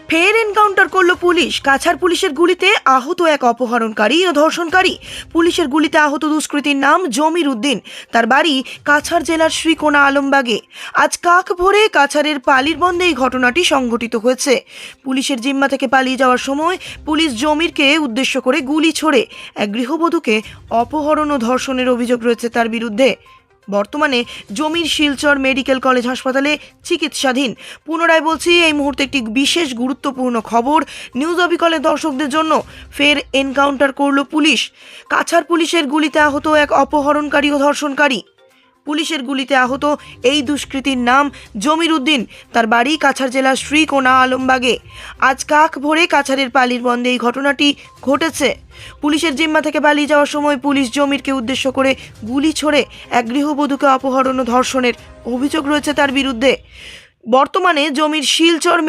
ফের এনকাউন্টার করল পুলিশ। কাছাড় পুলিশের গুলিতে আহত এক অপহরণকারী ও ধর্ষণকারী। পুলিশের গুলিতে আহত দুষ্কৃতীর নাম জমির উদ্দিন। তার বাড়ি কাছাড় জেলার শ্রীকোনা আলমবাগে। আজ কাক ভোরে কাছাড়ের পালির বন্দে এই ঘটনাটি সংঘটিত হয়েছে। পুলিশের জিম্মা থেকে পালিয়ে যাওয়ার সময় পুলিশ জমিরকে উদ্দেশ্য করে গুলি ছোড়ে। এক গৃহবধূকে অপহরণ ও ধর্ষণের অভিযোগ রয়েছে তার বিরুদ্ধে। বর্তমানে জমির শিলচর মেডিকেল কলেজ হাসপাতালে চিকিৎসাধীন। পুনরায় বলছি, এই মুহূর্তে একটি বিশেষ গুরুত্বপূর্ণ খবর নিউজ অবিকলের দর্শকদের জন্য। ফের এনকাউন্টার করল পুলিশ। কাছাড় পুলিশের গুলিতে আহত এক অপহরণকারী ও ধর্ষণকারী। পুলিশের গুলিতে আহত এই দুষ্কৃতীর নাম জমির উদ্দিন। তার বাড়ি কাছাড় জেলার শ্রীকোনা আলমবাগে। আজ কাক ভোরে কাছাড়ের পালির বন্দে এই ঘটনাটি ঘটেছে। পুলিশের জিম্মা থেকে পালিয়ে যাওয়ার সময় পুলিশ জমিরকে উদ্দেশ্য করে গুলি ছোড়ে। এক গৃহবধূকে অপহরণ ও ধর্ষণের অভিযোগ রয়েছে তার বিরুদ্ধে। বর্তমানে জমির শিলচর মেডিকেল